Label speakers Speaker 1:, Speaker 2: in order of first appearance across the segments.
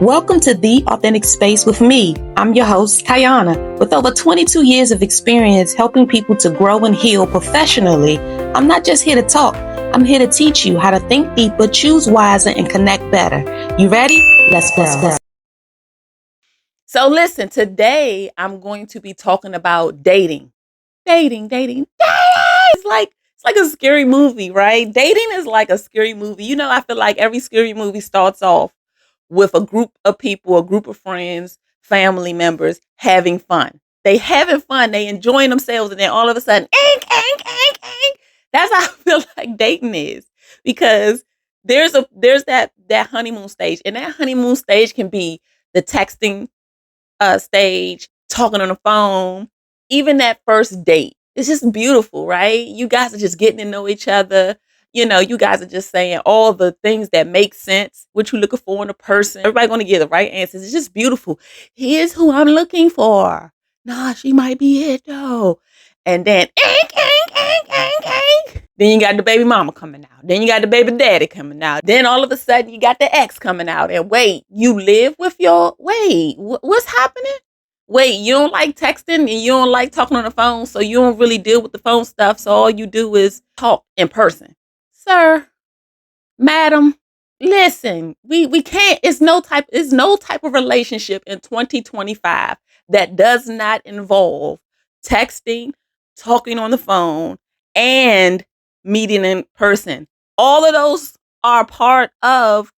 Speaker 1: Welcome to The Authentic Space with me. I'm your host, Kayana. With over 22 years of experience helping people to grow and heal professionally, I'm not just here to talk. I'm here to teach you how to think deeper, choose wiser, and connect better. You ready? Let's go.
Speaker 2: So listen, today I'm going to be talking about dating. Dating. It's like a scary movie, right? Dating is like a scary movie. You know, I feel like every scary movie starts off with a group of people, a group of friends, family members having fun. They having fun, they enjoying themselves, and then all of a sudden, ink, ink, ink, ink. That's how I feel like dating is. Because there's that honeymoon stage. And that honeymoon stage can be the texting stage, talking on the phone, even that first date. It's just beautiful, right? You guys are just getting to know each other. You know, you guys are just saying all the things that make sense, what you're looking for in a person. Everybody going to give the right answers. It's just beautiful. Here's who I'm looking for. Nah, she might be it though. And then, ink, ink, ink, ink, ink. Then you got the baby mama coming out. Then you got the baby daddy coming out. Then all of a sudden you got the ex coming out. And wait, you live with what's happening? Wait, you don't like texting and you don't like talking on the phone, so you don't really deal with the phone stuff. So all you do is talk in person. Sir, madam, listen, we can't, it's no type of relationship in 2025 that does not involve texting, talking on the phone, and meeting in person. All of those are part of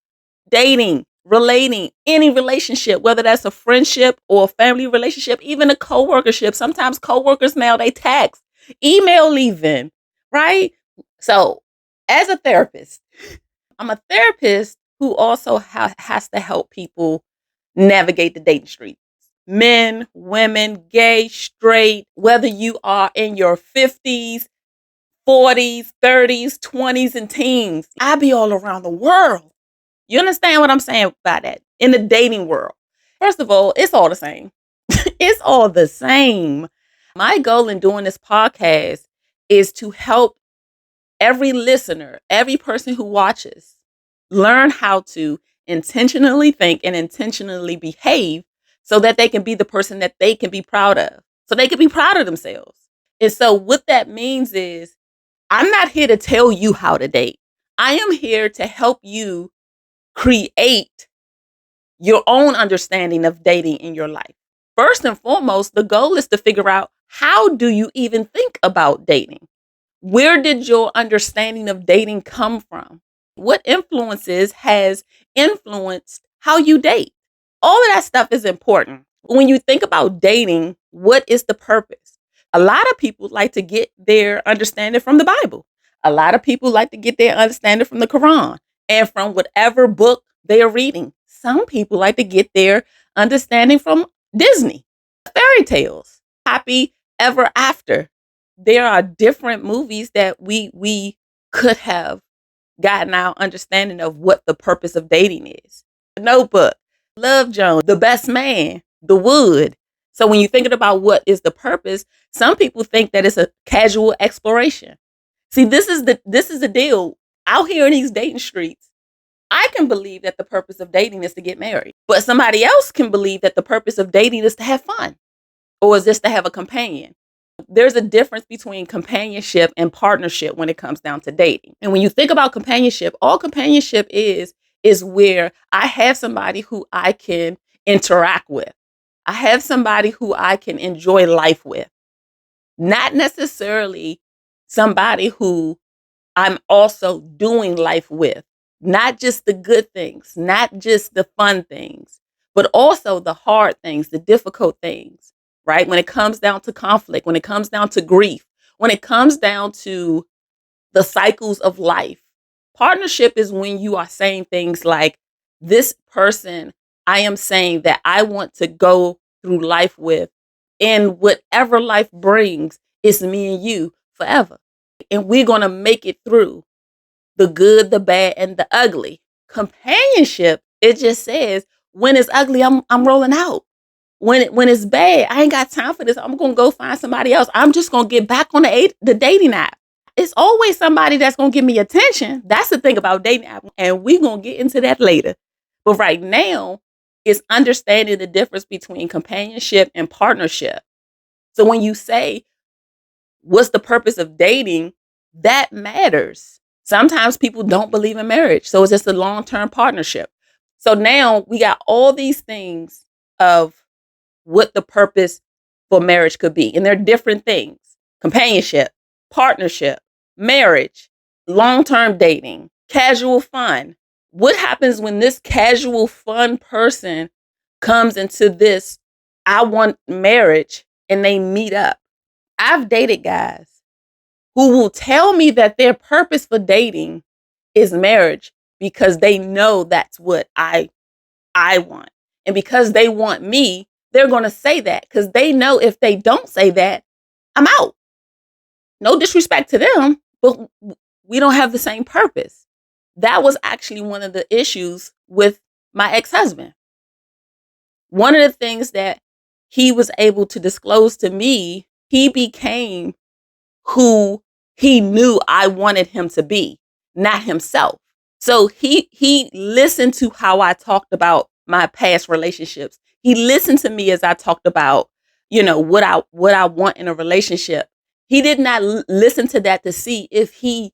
Speaker 2: dating, relating, any relationship, whether that's a friendship or a family relationship, even a co-workership. Sometimes co-workers now, they text, email even, right? So as a therapist, I'm a therapist who also has to help people navigate the dating streets. Men, women, gay, straight, whether you are in your 50s, 40s, 30s, 20s, and teens. I be all around the world. You understand what I'm saying by that? In the dating world. First of all, it's all the same. It's all the same. My goal in doing this podcast is to help every listener, every person who watches, learn how to intentionally think and intentionally behave so that they can be the person that they can be proud of. So they can be proud of themselves. And so what that means is I'm not here to tell you how to date. I am here to help you create your own understanding of dating in your life. First and foremost, the goal is to figure out, how do you even think about dating? Where did your understanding of dating come from? What influences has influenced how you date? All of that stuff is important. When you think about dating, what is the purpose? A lot of people like to get their understanding from the Bible. A lot of people like to get their understanding from the Quran and from whatever book they are reading. Some people like to get their understanding from Disney, fairy tales, Happy Ever After. There are different movies that we could have gotten our understanding of what the purpose of dating is. The Notebook, Love Jones, The Best Man, The Wood. So when you're thinking about what is the purpose, some people think that it's a casual exploration. See, this is the deal. Out here in these dating streets, I can believe that the purpose of dating is to get married, but somebody else can believe that the purpose of dating is to have fun, or is this to have a companion. There's a difference between companionship and partnership when it comes down to dating. And when you think about companionship, all companionship is where I have somebody who I can interact with. I have somebody who I can enjoy life with. Not necessarily somebody who I'm also doing life with. Not just the good things, not just the fun things, but also the hard things, the difficult things, right? When it comes down to conflict, when it comes down to grief, when it comes down to the cycles of life. Partnership is when you are saying things like, this person I am saying that I want to go through life with, and whatever life brings, it's me and you forever. And we're going to make it through the good, the bad, and the ugly. Companionship, it just says, when it's ugly, I'm rolling out. When it's bad, I ain't got time for this. I'm gonna go find somebody else. I'm just gonna get back on the dating app. It's always somebody that's gonna give me attention. That's the thing about dating app, and we're gonna get into that later. But right now, It's understanding the difference between companionship and partnership. So when you say, what's the purpose of dating? That matters. Sometimes people don't believe in marriage. So it's just a long-term partnership. So now we got all these things of what the purpose for marriage could be. And they're different things: companionship, partnership, marriage, long-term dating, casual fun. What happens when this casual fun person comes into this, I want marriage, and they meet up? I've dated guys who will tell me that their purpose for dating is marriage because they know that's what I want. And because they want me, they're going to say that because they know if they don't say that, I'm out. No disrespect to them, but we don't have the same purpose. That was actually one of the issues with my ex-husband. One of the things that he was able to disclose to me, he became who he knew I wanted him to be, not himself. So he listened to how I talked about my past relationships. He listened to me as I talked about, what I want in a relationship. He did not listen to that to see if he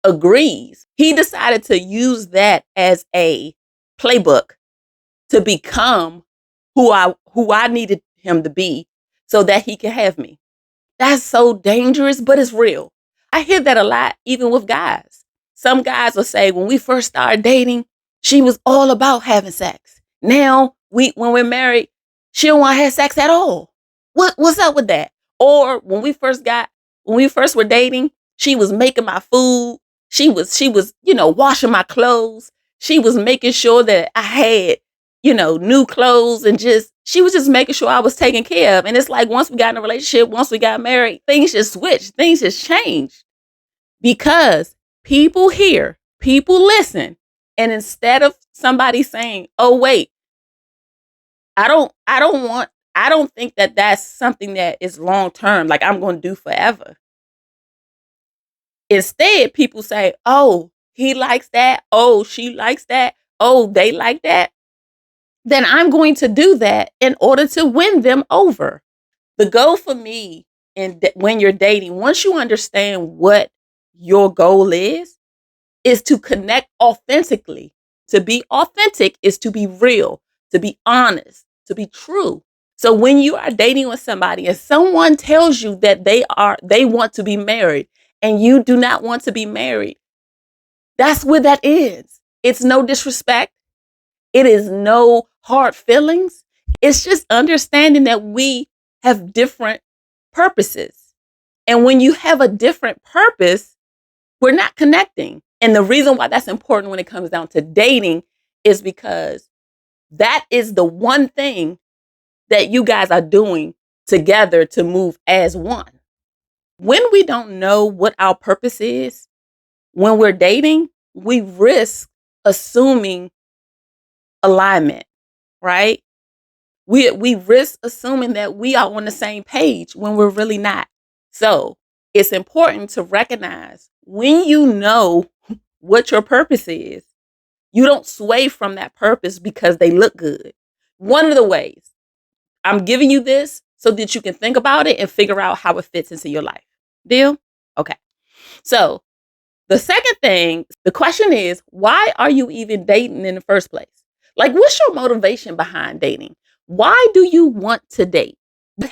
Speaker 2: agrees. He decided to use that as a playbook to become who I needed him to be so that he could have me. That's so dangerous, but it's real. I hear that a lot, even with guys. Some guys will say, when we first started dating, she was all about having sex. Now, when we're married, she don't want to have sex at all. What's up with that? Or when we first were dating, she was making my food. She was, washing my clothes. She was making sure that I had, new clothes, and she was just making sure I was taken care of. And it's like, once we got in a relationship, once we got married, things just switched. Things just changed because people hear, people listen. And instead of somebody saying, oh, wait, I don't think that that's something that is long-term, like I'm going to do forever. Instead, people say, oh, he likes that. Oh, she likes that. Oh, they like that. Then I'm going to do that in order to win them over. The goal for me when you're dating, once you understand what your goal is to connect authentically. To be authentic is to be real, to be honest, to be true. So when you are dating with somebody and someone tells you that they want to be married and you do not want to be married, that's where that ends. It's no disrespect. It is no hard feelings. It's just understanding that we have different purposes. And when you have a different purpose, we're not connecting. And the reason why that's important when it comes down to dating is because that is the one thing that you guys are doing together to move as one. When we don't know what our purpose is, when we're dating, we risk assuming alignment, right? We risk assuming that we are on the same page when we're really not. So it's important to recognize when you know what your purpose is, you don't sway from that purpose because they look good. One of the ways, I'm giving you this so that you can think about it and figure out how it fits into your life. Deal? Okay. So the second thing, the question is, why are you even dating in the first place? Like, what's your motivation behind dating? Why do you want to date?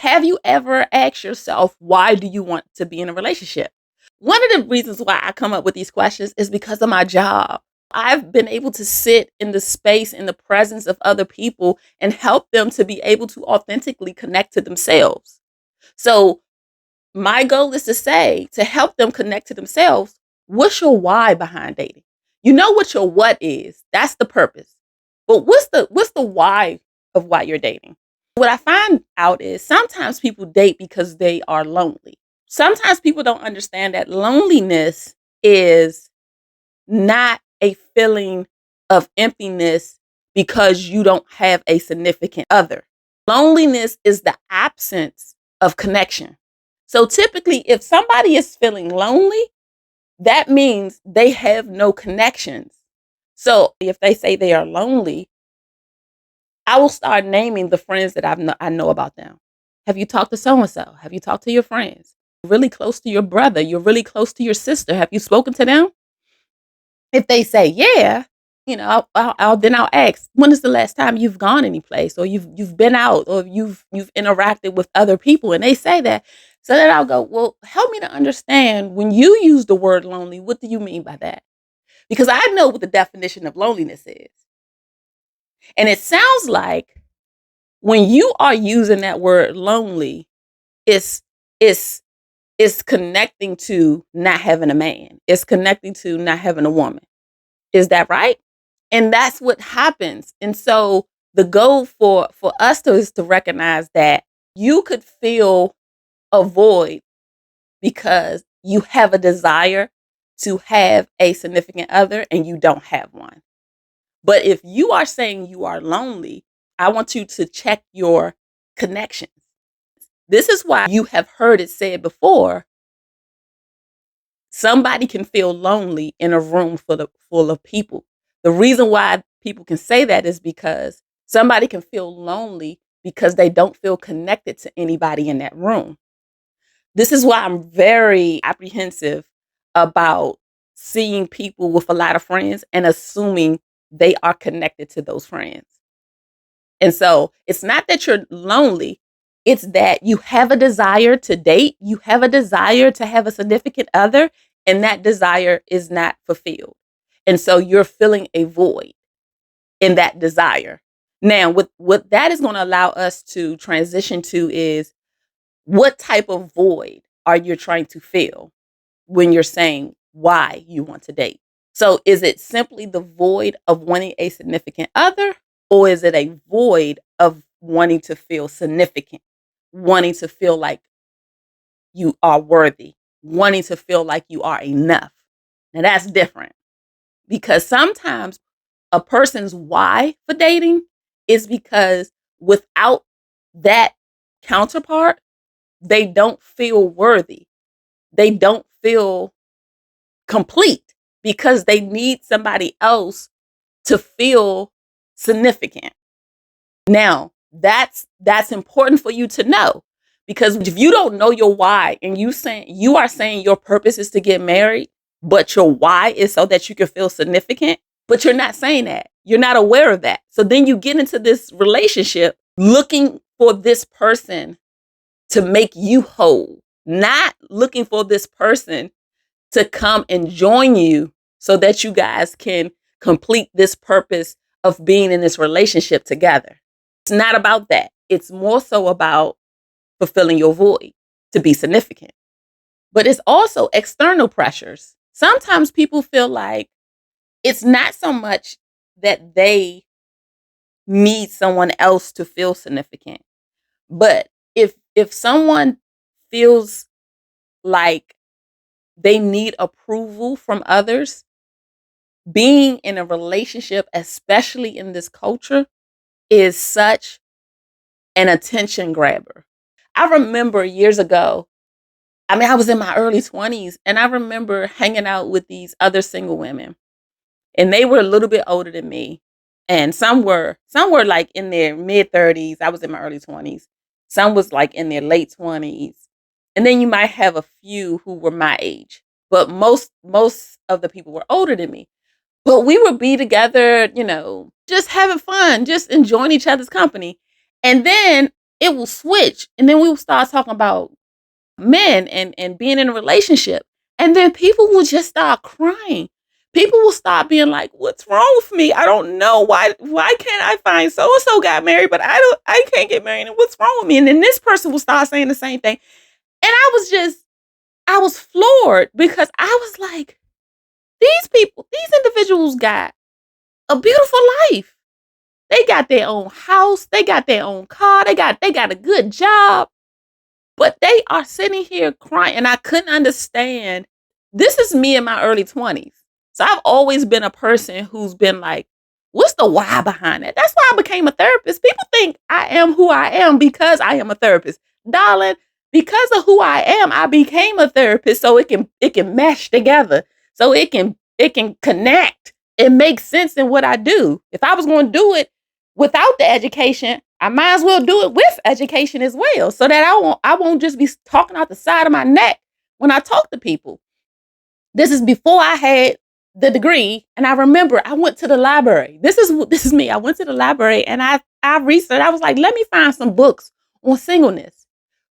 Speaker 2: Have you ever asked yourself, why do you want to be in a relationship? One of the reasons why I come up with these questions is because of my job. I've been able to sit in the space, in the presence of other people and help them to be able to authentically connect to themselves. So my goal is to help them connect to themselves. What's your why behind dating? You know what your what is. That's the purpose. But what's the why of why you're dating? What I find out is sometimes people date because they are lonely. Sometimes people don't understand that loneliness is not a feeling of emptiness because you don't have a significant other. Loneliness is the absence of connection. So typically, if somebody is feeling lonely, that means they have no connections. So if they say they are lonely, I will start naming the friends that I know about them. Have you talked to so and so? Have you talked to your friends? You're really close to your brother. You're really close to your sister. Have you spoken to them? If they say yeah, then I'll ask, when is the last time you've gone any place, or you've been out, or you've interacted with other people, and they say that. So then I'll go, well, help me to understand, when you use the word lonely, what do you mean by that? Because I know what the definition of loneliness is. And it sounds like when you are using that word lonely, it's it's it's connecting to not having a man. It's connecting to not having a woman. Is that right? And that's what happens. And so the goal for us is to recognize that you could feel a void because you have a desire to have a significant other and you don't have one. But if you are saying you are lonely, I want you to check your connections. This is why you have heard it said before. Somebody can feel lonely in a room full of people. The reason why people can say that is because somebody can feel lonely because they don't feel connected to anybody in that room. This is why I'm very apprehensive about seeing people with a lot of friends and assuming they are connected to those friends. And so it's not that you're lonely, it's that you have a desire to date, you have a desire to have a significant other, and that desire is not fulfilled. And so you're feeling a void in that desire. Now, what that is going to allow us to transition to is, what type of void are you trying to fill when you're saying why you want to date? So is it simply the void of wanting a significant other, or is it a void of wanting to feel significant, wanting to feel like you are worthy, wanting to feel like you are enough? Now that's different, because sometimes a person's why for dating is because without that counterpart, they don't feel worthy. They don't feel complete because they need somebody else to feel significant. Now, that's important for you to know, because if you don't know your why and you are saying your purpose is to get married, but your why is so that you can feel significant, but you're not saying that. You're not aware of that. So then you get into this relationship looking for this person to make you whole, not looking for this person to come and join you so that you guys can complete this purpose of being in this relationship together. It's not about that. It's more so about fulfilling your void to be significant. But it's also external pressures. Sometimes people feel like it's not so much that they need someone else to feel significant, but if someone feels like they need approval from others, being in a relationship, especially in this culture, is such an attention grabber. I remember years ago, I was in my early 20s, and I remember hanging out with these other single women, and they were a little bit older than me. And some were like in their mid 30s. I was in my early 20s. Some was like in their late 20s. And then you might have a few who were my age. But most of the people were older than me. But we would be together, just having fun, just enjoying each other's company. And then it will switch. And then we will start talking about men and being in a relationship. And then people will just start crying. People will start being like, what's wrong with me? I don't know. Why can't I find so-and-so got married, but I can't get married, and what's wrong with me? And then this person will start saying the same thing. And I was floored, because I was like, these individuals got a beautiful life. They got their own house, they got their own car, they got a good job. But they are sitting here crying, and I couldn't understand. This is me in my early 20s. So I've always been a person who's been like, what's the why behind it? That's why I became a therapist. People think I am who I am because I am a therapist. Darling, because of who I am, I became a therapist so it can mesh together. So it can connect. It makes sense in what I do. If I was going to do it without the education, I might as well do it with education as well, so that I won't just be talking out the side of my neck when I talk to people. This is before I had the degree, and I remember I went to the library. This is me. I went to the library and I researched. I was like, let me find some books on singleness.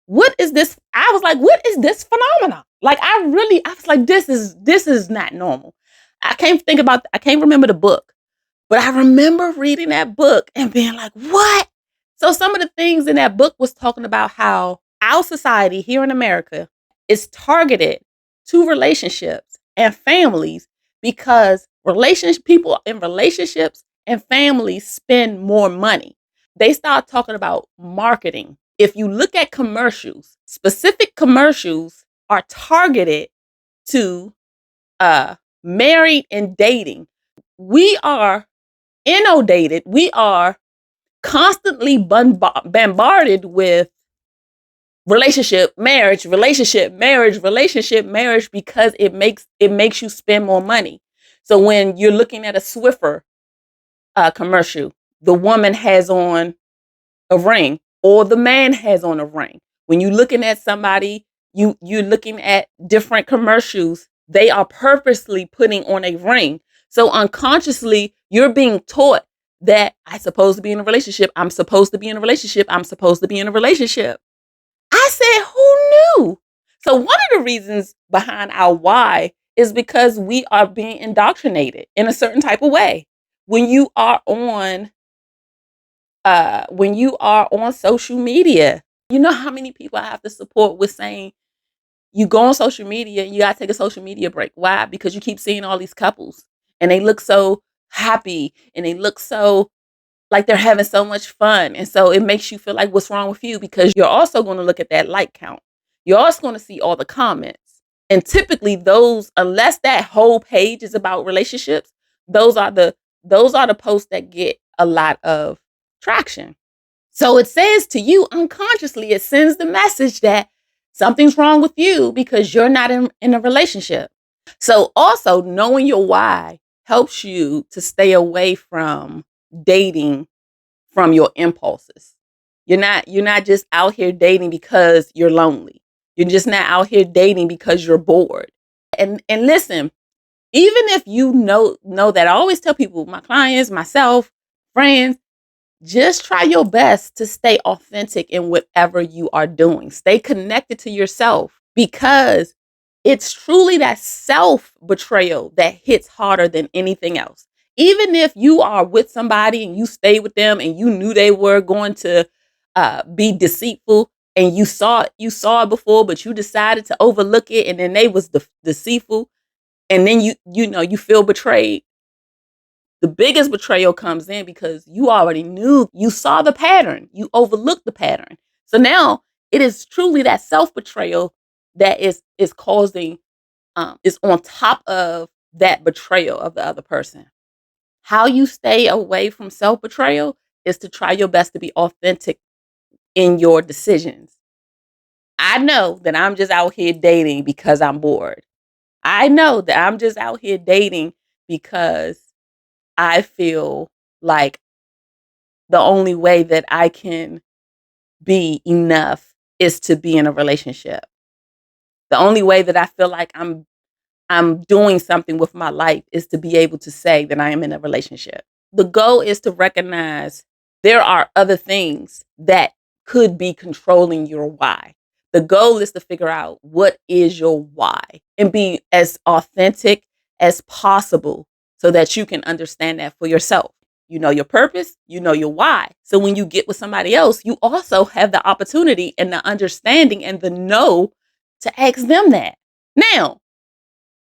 Speaker 2: What is this? I was like, what is this phenomenon? Like, I was like, this is not normal. I can't remember the book, but I remember reading that book and being like, what? So some of the things in that book was talking about how our society here in America is targeted to relationships and families because people in relationships and families spend more money. They start talking about marketing. If you look at commercials, specific commercials are targeted to married and dating. We are inundated. We are constantly bombarded with relationship, marriage, because it makes you spend more money. So when you're looking at a Swiffer commercial, the woman has on a ring or the man has on a ring. When you're looking at somebody, you're looking at different commercials, they are purposely putting on a ring. So unconsciously, you're being taught that I'm supposed to be in a relationship. I'm supposed to be in a relationship. I'm supposed to be in a relationship. I said, who knew? So one of the reasons behind our why is because we are being indoctrinated in a certain type of way. When you are on social media, you know how many people I have to support with saying, you go on social media and you gotta take a social media break. Why? Because you keep seeing all these couples and they look so happy and they look so like they're having so much fun. And so it makes you feel like, what's wrong with you? Because you're also going to look at that like count. You're also going to see all the comments. And typically those, unless that whole page is about relationships, those are the posts that get a lot of traction. So it says to you unconsciously, it sends the message that something's wrong with you because you're not in a relationship. So also knowing your why helps you to stay away from dating from your impulses. You're not just out here dating because you're lonely. You're just not out here dating because you're bored. And listen, even if you know that, I always tell people, my clients, myself, friends, just try your best to stay authentic in whatever you are doing. Stay connected to yourself, because it's truly that self-betrayal that hits harder than anything else. Even if you are with somebody and you stay with them and you knew they were going to be deceitful, and you saw it before, but you decided to overlook it, and then they was deceitful, and then you feel betrayed. The biggest betrayal comes in because you already knew, you saw the pattern, you overlooked the pattern. So now it is truly that self-betrayal that is causing, is on top of that betrayal of the other person. How you stay away from self-betrayal is to try your best to be authentic in your decisions. I know that I'm just out here dating because I'm bored. I know that I'm just out here dating because I feel like the only way that I can be enough is to be in a relationship. The only way that I feel like I'm doing something with my life is to be able to say that I am in a relationship. The goal is to recognize there are other things that could be controlling your why. The goal is to figure out what is your why and be as authentic as possible so that you can understand that for yourself. You know your purpose, you know your why. So when you get with somebody else, you also have the opportunity and the understanding and the know to ask them that. Now,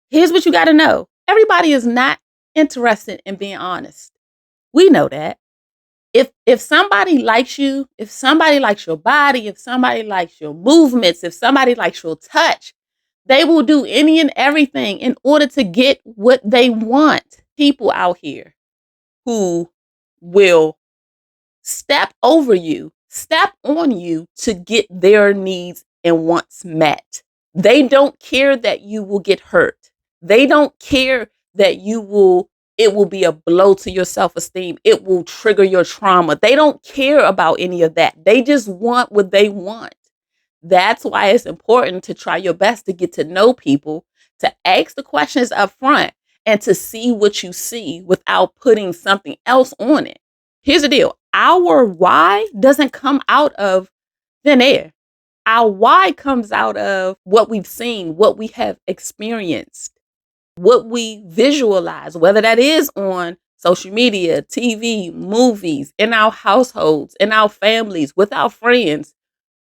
Speaker 2: here's what you got to know. Everybody is not interested in being honest. We know that. If somebody likes you, if somebody likes your body, if somebody likes your movements, if somebody likes your touch, they will do any and everything in order to get what they want. People out here who will step over you, step on you to get their needs and wants met. They don't care that you will get hurt. They don't care that you will It will be a blow to your self-esteem. It will trigger your trauma. They don't care about any of that. They just want what they want. That's why it's important to try your best to get to know people, to ask the questions up front, and to see what you see without putting something else on it. Here's the deal. Our why doesn't come out of thin air. Our why comes out of what we've seen, what we have experienced, what we visualize, whether that is on social media, TV, movies, in our households, in our families, with our friends.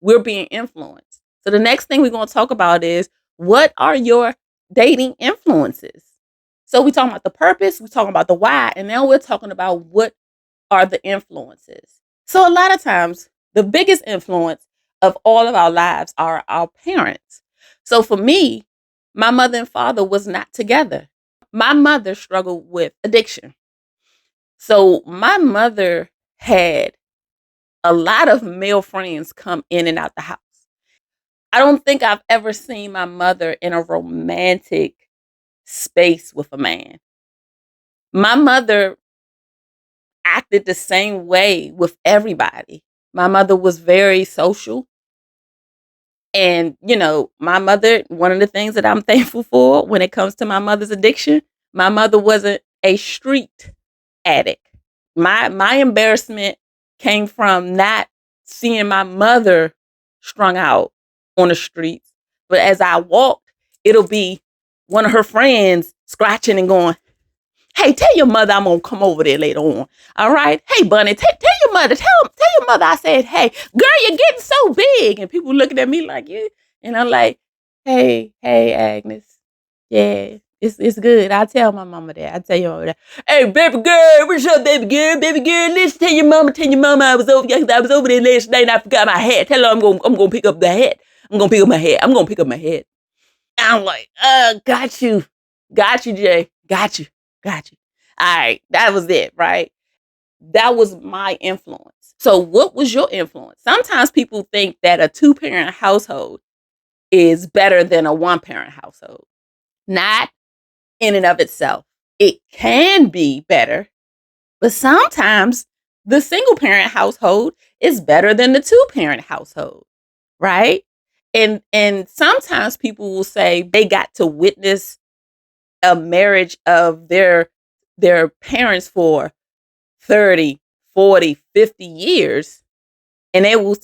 Speaker 2: We're being influenced. So the next thing we're going to talk about is, what are your dating influences? So we're talking about the purpose, we're talking about the why, and now we're talking about what are the influences. So a lot of times, the biggest influence of all of our lives are our parents. So for me, my mother and father was not together. My mother struggled with addiction. So my mother had a lot of male friends come in and out the house. I don't think I've ever seen my mother in a romantic space with a man. My mother acted the same way with everybody. My mother was very social. And, my mother, one of the things that I'm thankful for when it comes to my mother's addiction, my mother wasn't a street addict. My embarrassment came from not seeing my mother strung out on the streets. But as I walked, it'll be one of her friends scratching and going, "Hey, tell your mother I'm gonna come over there later on. All right? Hey, Bunny, tell your mother, tell your mother I said, hey, girl, you're getting so big." And people looking at me like, "You," and I'm like, hey, Agnes, yeah, it's good. I tell my mama that. I tell your mama that. "Hey, baby girl, what's up, baby girl? Baby girl, listen, tell your mama I was over there last night and I forgot my hat. Tell her I'm gonna pick up the hat. I'm gonna pick up my hat. I'm gonna pick up my hat." I'm like, got you, Jay, got you. All right, that was it, right? That was my influence. So what was your influence? Sometimes people think that a two-parent household is better than a one-parent household. Not in and of itself. It can be better, but sometimes the single-parent household is better than the two-parent household, right? And sometimes people will say they got to witness a marriage of their parents for 30, 40, 50 years, and they will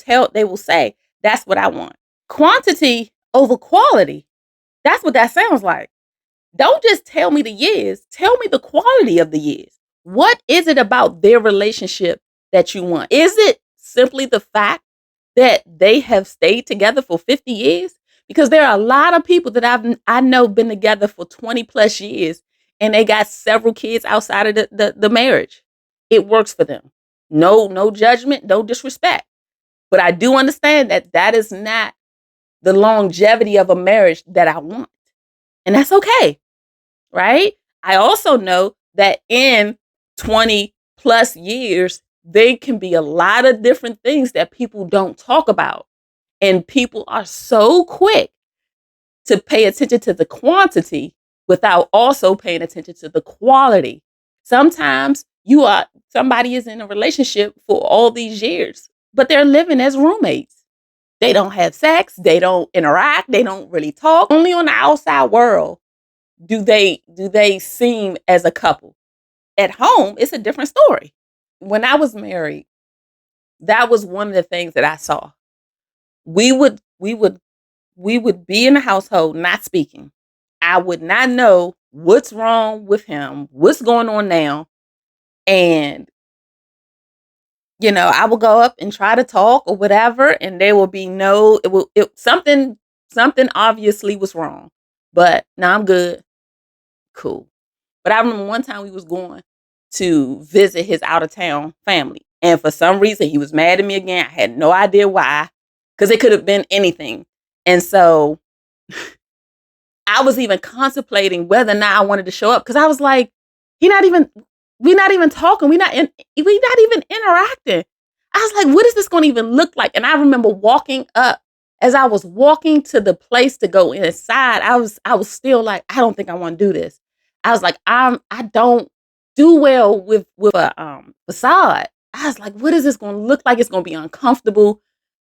Speaker 2: say, "That's what I want." Quantity over quality. That's what that sounds like. Don't just tell me the years, tell me the quality of the years. What is it about their relationship that you want? Is it simply the fact that they have stayed together for 50 years? Because there are a lot of people that I know been together for 20 plus years, and they got several kids outside of the marriage. It works for them. No judgment, no disrespect. But I do understand that that is not the longevity of a marriage that I want. And that's okay, right? I also know that in 20 plus years, there can be a lot of different things that people don't talk about. And people are so quick to pay attention to the quantity without also paying attention to the quality. Sometimes somebody is in a relationship for all these years, but they're living as roommates. They don't have sex, they don't interact, they don't really talk. Only on the outside world do they seem as a couple. At home, it's a different story. When I was married, that was one of the things that I saw. We would be in the household not speaking. I would not know what's wrong with him, what's going on now. And, I will go up and try to talk or whatever, and there will be something obviously was wrong. But now I'm good. Cool. But I remember one time we was going to visit his out of town family. And for some reason, he was mad at me again. I had no idea why, because it could have been anything. And so I was even contemplating whether or not I wanted to show up, because I was like, we're not even talking. We're not even interacting. I was like, what is this going to even look like? And I remember walking up. As I was walking to the place to go inside, I was still like, I don't think I want to do this. I was like, I don't do well with a facade. I was like, what is this going to look like? It's going to be uncomfortable.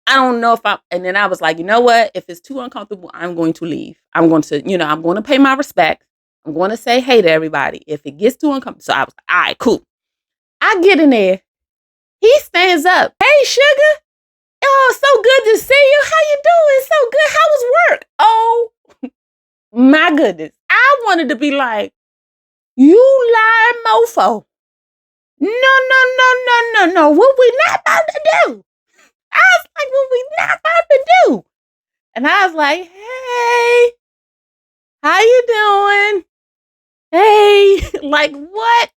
Speaker 2: I don't know if I, and then I was like, you know what? If it's too uncomfortable, I'm going to leave. I'm going to, I'm going to pay my respect. I'm going to say hey to everybody. If it gets too uncomfortable, so I was like, all right, cool. I get in there. He stands up. Hey, sugar. Oh, so good to see you. How you doing? So good. How was work? Oh, my goodness. I wanted to be like, you lying mofo. No, no, no, no, no, no. What we not about to do? I was like, what we not about to do? And I was like, hey, how you doing? Hey, like what?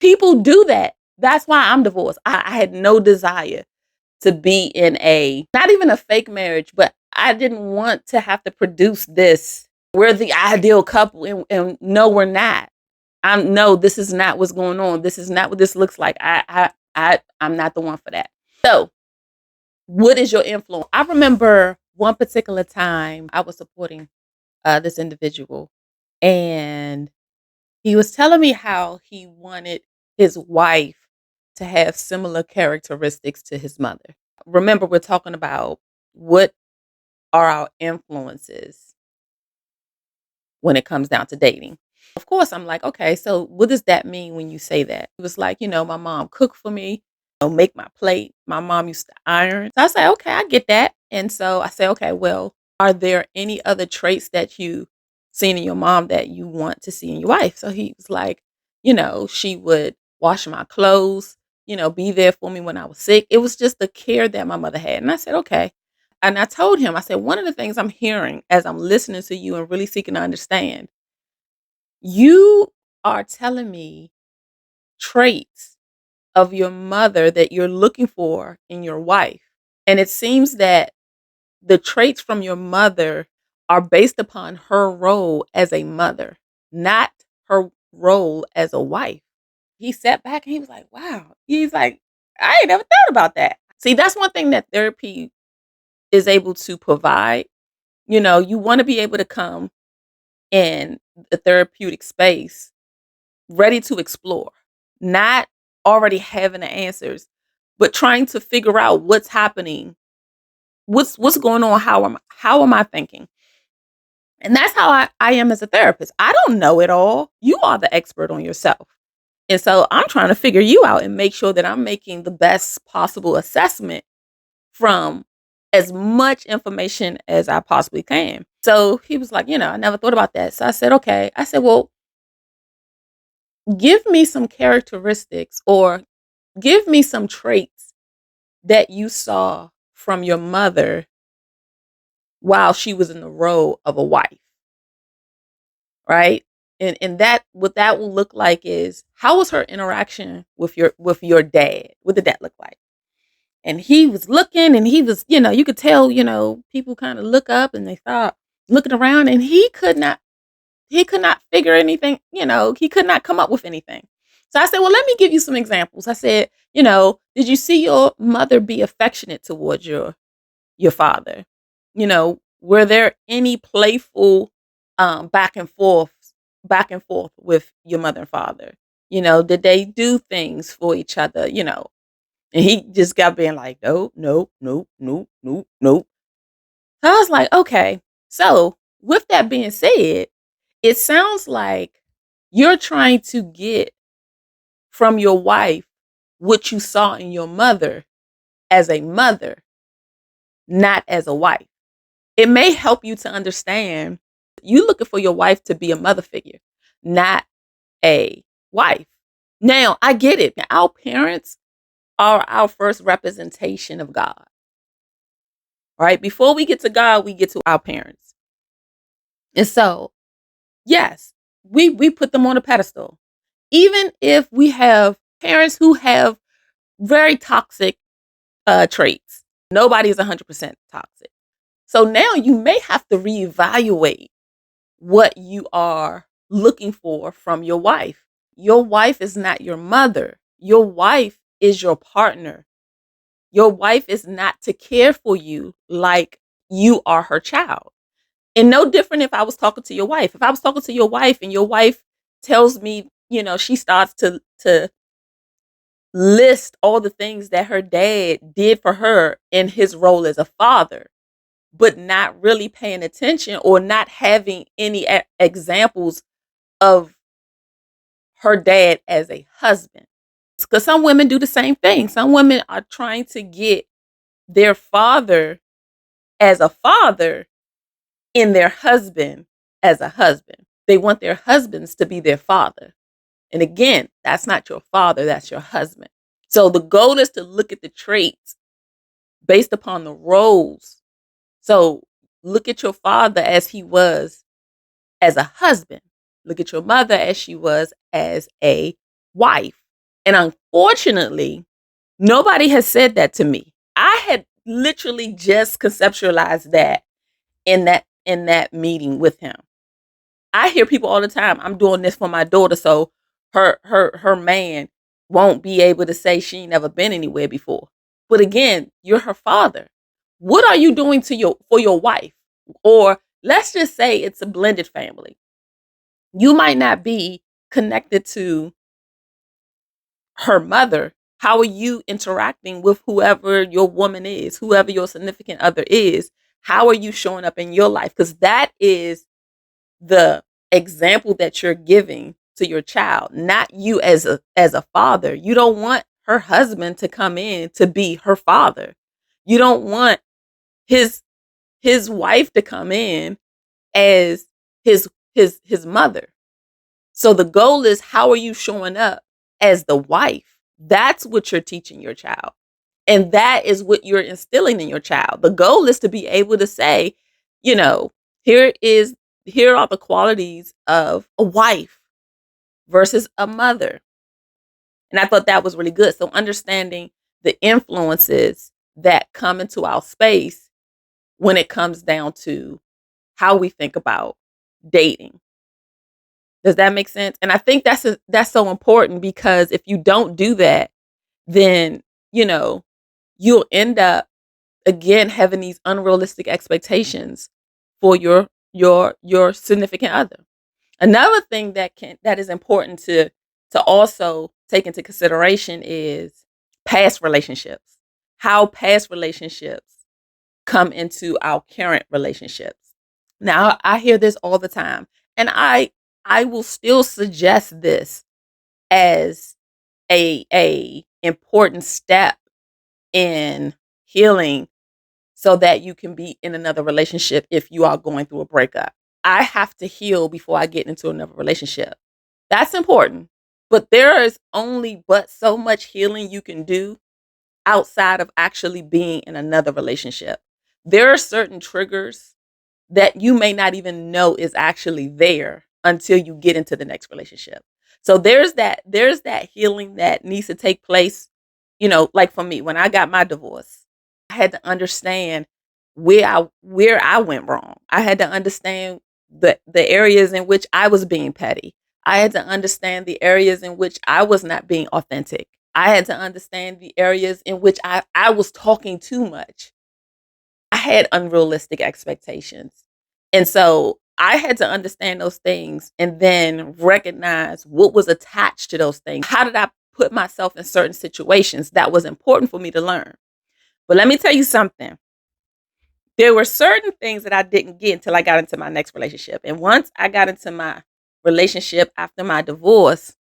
Speaker 2: People do that. That's why I'm divorced. I had no desire to be in not even a fake marriage, but I didn't want to have to produce this. We're the ideal couple, and no, we're not. No, this is not what's going on. This is not what this looks like. I'm not the one for that. So, what is your influence? I remember one particular time I was supporting this individual, and he was telling me how he wanted his wife to have similar characteristics to his mother. Remember, we're talking about what are our influences when it comes down to dating. Of course, I'm like, okay, so what does that mean when you say that? It was like, my mom cooked for me, make my plate. My mom used to iron. So I say, okay, I get that. And so I say, okay, well, are there any other traits that you seen in your mom that you want to see in your wife? So he was like, she would wash my clothes, be there for me when I was sick. It was just the care that my mother had. And I said, okay. And I told him, I said, one of the things I'm hearing as I'm listening to you and really seeking to understand, you are telling me traits of your mother that you're looking for in your wife. And it seems that the traits from your mother are based upon her role as a mother, not her role as a wife. He sat back and he was like, wow. He's like, I ain't never thought about that. See, that's one thing that therapy is able to provide. You want to be able to come in the therapeutic space ready to explore, not already having the answers, but trying to figure out what's happening, what's going on, how am I thinking? And that's how I am as a therapist. I don't know it all. You are the expert on yourself. And so I'm trying to figure you out and make sure that I'm making the best possible assessment from as much information as I possibly can. So he was like, I never thought about that. So I said, okay. I said, well, give me some characteristics or give me some traits that you saw from your mother while she was in the role of a wife, right? And that what that will look like is, how was her interaction with your dad? What did that look like? And he was looking, and he was, you could tell, people kind of look up and they thought looking around, and he could not figure anything, he could not come up with anything. So I said, well, let me give you some examples. I said, did you see your mother be affectionate towards your father? Were there any playful back and forth with your mother and father? Did they do things for each other? And he just got being like, nope, nope, nope, nope, nope, nope. So I was like, okay. So with that being said, it sounds like you're trying to get from your wife what you saw in your mother as a mother, not as a wife. It may help you to understand you're looking for your wife to be a mother figure, not a wife. Now, I get it. Our parents are our first representation of God, right? Before we get to God, we get to our parents. And so, yes, we put them on a pedestal. Even if we have parents who have very toxic traits, nobody's 100% toxic. So now you may have to reevaluate what you are looking for from your wife. Your wife is not your mother. Your wife is your partner. Your wife is not to care for you like you are her child. And no different if I was talking to your wife. If I was talking to your wife and your wife tells me she starts to list all the things that her dad did for her in his role as a father, but not really paying attention or not having any examples of her dad as a husband. Because some women do the same thing. Some women are trying to get their father as a father in their husband as a husband. They want their husbands to be their father. And again, that's not your father, that's your husband. So the goal is to look at the traits based upon the roles. So look at your father as he was as a husband. Look at your mother as she was as a wife. And unfortunately, nobody has said that to me. I had literally just conceptualized that in that meeting with him. I hear people all the time, I'm doing this for my daughter so her man won't be able to say she ain't never been anywhere before. But again, you're her father. What are you doing for your wife? Or let's just say it's a blended family. You might not be connected to her mother. How are you interacting with whoever your woman is, whoever your significant other is? How are you showing up in your life? Because that is the example that you're giving to your child, not you as a father. You don't want her husband to come in to be her father. You don't want his wife to come in as his mother. So the goal is, how are you showing up as the wife? That's what you're teaching your child. And that is what you're instilling in your child. The goal is to be able to say, here are the qualities of a wife versus a mother. And I thought that was really good. So understanding the influences that come into our space when it comes down to how we think about dating. Does that make sense? And I think that's so important, because if you don't do that, then, you'll end up again having these unrealistic expectations for your significant other. Another thing that is important to also take into consideration is past relationships. How past relationships come into our current relationships. Now, I hear this all the time, and I will still suggest this as a important step in healing, so that you can be in another relationship if you are going through a breakup. I have to heal before I get into another relationship. That's important. But there is only but so much healing you can do outside of actually being in another relationship. There are certain triggers that you may not even know is actually there until you get into the next relationship. So there's that healing that needs to take place. Like for me, when I got my divorce, I had to understand where I went wrong. I had to understand the areas in which I was being petty. I had to understand the areas in which I was not being authentic. I had to understand the areas in which I was talking too much. I had unrealistic expectations. And so I had to understand those things and then recognize what was attached to those things. How did I put myself in certain situations that was important for me to learn? But let me tell you something. There were certain things that I didn't get until I got into my next relationship. And once I got into my relationship after my divorce,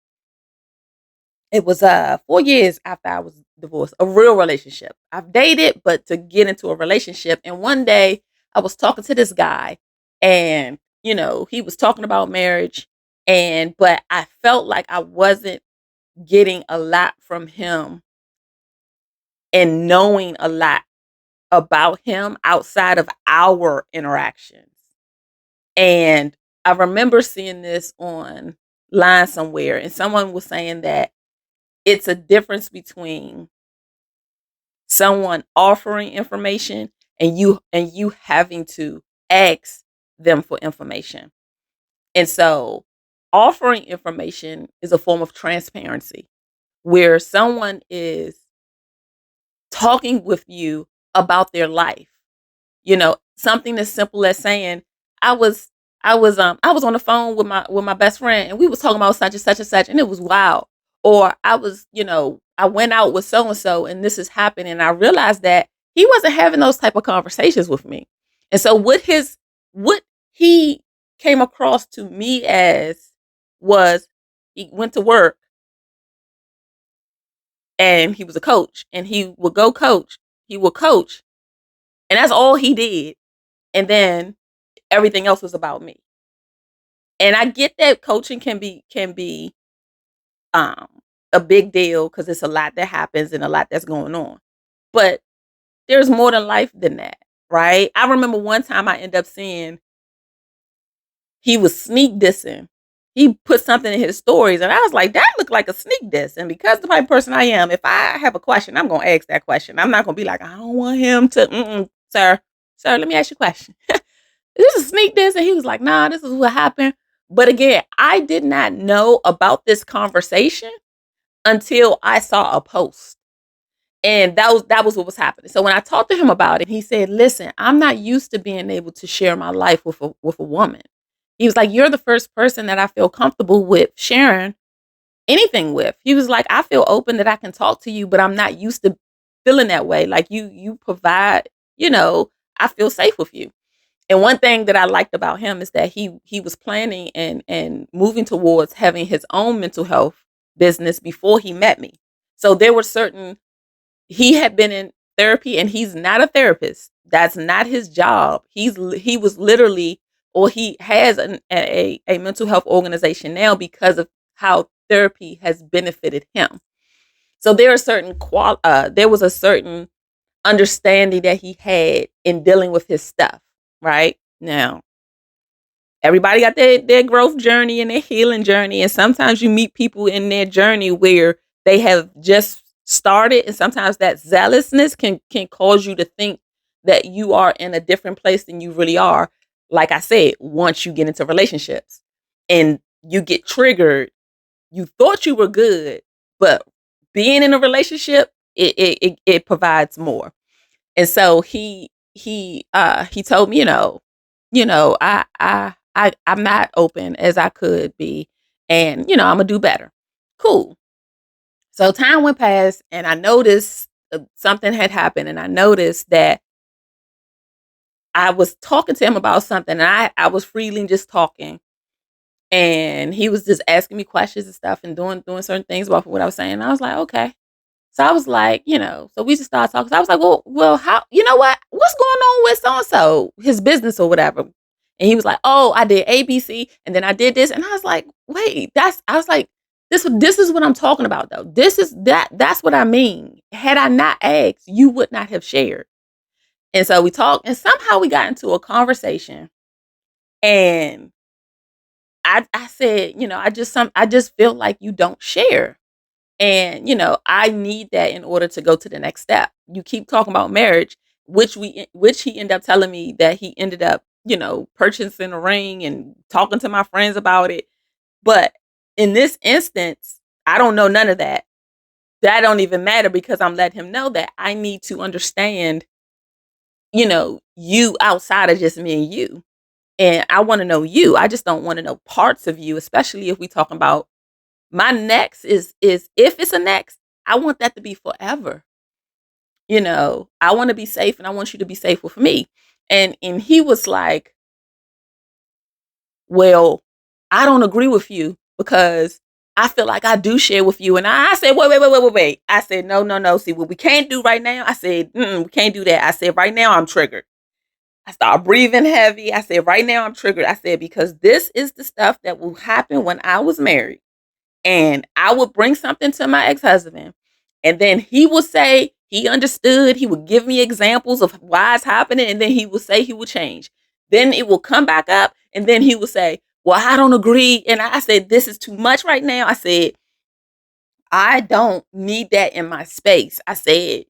Speaker 2: it was 4 years after I was divorced, a real relationship. I've dated, but to get into a relationship. And one day I was talking to this guy, and he was talking about marriage, but I felt like I wasn't getting a lot from him and knowing a lot about him outside of our interactions. And I remember seeing this online somewhere, and someone was saying that it's a difference between someone offering information and you having to ask them for information. And so offering information is a form of transparency, where someone is talking with you about their life. Something as simple as saying, I was I was on the phone with my best friend, and we was talking about such and such and such, and it was wild. Or I was, I went out with so and so, and this is happening. And I realized that he wasn't having those type of conversations with me. And so what he came across to me as was he went to work and he was a coach, and he would go coach. He would coach, and that's all he did. And then everything else was about me. And I get that coaching can be um a big deal because it's a lot that happens and a lot that's going on. But there's more than life than that, right? I remember one time I ended up seeing he was sneak dissing. He put something in his stories, and I was like, that looked like a sneak diss. And because the type of person I am, if I have a question, I'm gonna ask that question. I'm not gonna be like, I don't want him to, sir, let me ask you a question. This is a sneak diss, and he was like, nah, this is what happened. But again, I did not know about this conversation until I saw a post. And that was what was happening. So when I talked to him about it, he said, "Listen, I'm not used to being able to share my life with a woman." He was like, "You're the first person that I feel comfortable with sharing anything with." He was like, "I feel open that I can talk to you, but I'm not used to feeling that way. Like you provide, I feel safe with you." And one thing that I liked about him is that he was planning and moving towards having his own mental health business before he met me. So there were certain he had been in therapy, and he's not a therapist. That's not his job. He was literally, or he has a mental health organization now because of how therapy has benefited him. So there was a certain understanding that he had in dealing with his stuff. Right now, everybody got their growth journey and their healing journey, and sometimes you meet people in their journey where they have just started, and sometimes that zealousness can cause you to think that you are in a different place than you really are. Like I said, once you get into relationships and you get triggered, you thought you were good, but being in a relationship, it provides more. And so he told me, I'm not open as I could be, and I'm gonna do better. Cool. So time went past, and I noticed something had happened, and I noticed that I was talking to him about something, and I was freely just talking, and he was just asking me questions and stuff, and doing certain things about what I was saying. And I was like, okay. So I was like, so we just started talking. So I was like, well, how, what's going on with so and so, his business or whatever? And he was like, oh, I did ABC, and then I did this, and I was like, wait, I was like, this is what I'm talking about, though. That's what I mean. Had I not asked, you would not have shared. And so we talked, and somehow we got into a conversation, and I said, I just feel like you don't share. And, I need that in order to go to the next step. You keep talking about marriage, which he ended up telling me that he ended up, purchasing a ring and talking to my friends about it. But in this instance, I don't know none of that. That don't even matter because I'm letting him know that I need to understand, you outside of just me and you. And I want to know you. I just don't want to know parts of you, especially if we talking about my next is if it's a next, I want that to be forever. I want to be safe, and I want you to be safe with me. And he was like, well, I don't agree with you because I feel like I do share with you. And I said, wait. I said, no. See, what we can't do right now, I said, we can't do that. I said, right now I'm triggered. I started breathing heavy. I said, right now I'm triggered. I said, because this is the stuff that will happen when I was married. And I would bring something to my ex-husband, and then he would say he understood. He would give me examples of why it's happening, and then he would say he would change. Then it will come back up, and then he would say, well, I don't agree. And I said, this is too much right now. I said, I don't need that in my space. I said,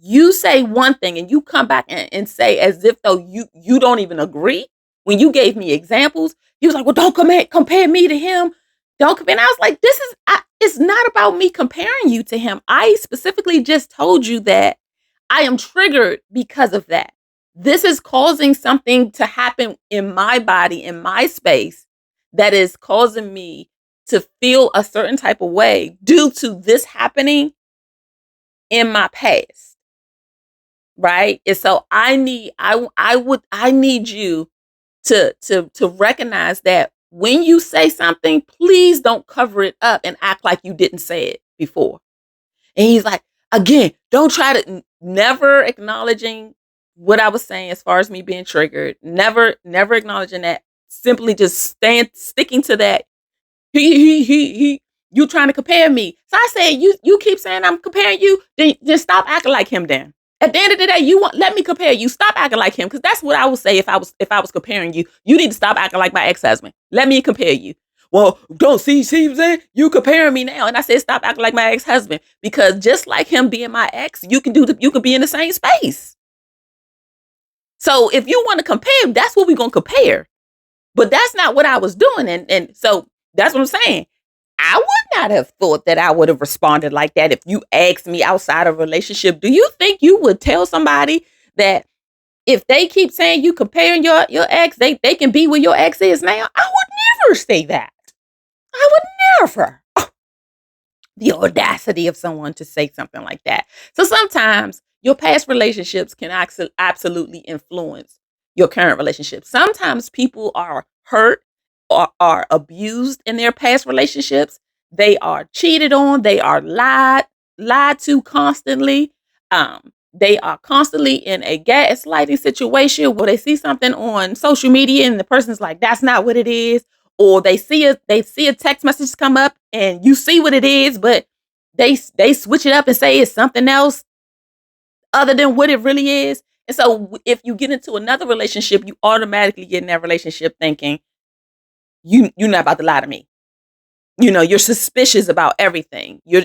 Speaker 2: you say one thing and you come back and say as if though you don't even agree. When you gave me examples, he was like, well, don't compare me to him. Don't compare. And I was like, it's not about me comparing you to him. I specifically just told you that I am triggered because of that. This is causing something to happen in my body, in my space, that is causing me to feel a certain type of way due to this happening in my past. Right? And so I need you to recognize that when you say something, please don't cover it up and act like you didn't say it before. And he's like, again, don't try to never acknowledging what I was saying as far as me being triggered. Never acknowledging that. Simply just sticking to that. He. You trying to compare me. So I said, you keep saying I'm comparing you, then stop acting like him then. At the end of the day, let me compare you. Stop acting like him, because that's what I would say if I was comparing you. You need to stop acting like my ex-husband. Let me compare you. Well, don't see you comparing me now. And I said, stop acting like my ex-husband, because just like him being my ex, you can be in the same space. So if you want to compare, that's what we're gonna compare. But that's not what I was doing, and so that's what I'm saying. I would not have thought that I would have responded like that if you asked me outside of a relationship. Do you think you would tell somebody that if they keep saying you comparing your ex, they can be where your ex is now? I would never say that. I would never. The audacity of someone to say something like that. So sometimes your past relationships can absolutely influence your current relationship. Sometimes people are hurt or are abused in their past relationships. They are cheated on. They are lied to constantly. They are constantly in a gaslighting situation where they see something on social media and the person's like, that's not what it is. Or they see a text message come up and you see what it is, but they switch it up and say it's something else other than what it really is. And so if you get into another relationship, you automatically get in that relationship thinking you're not about to lie to me. You're suspicious about everything. You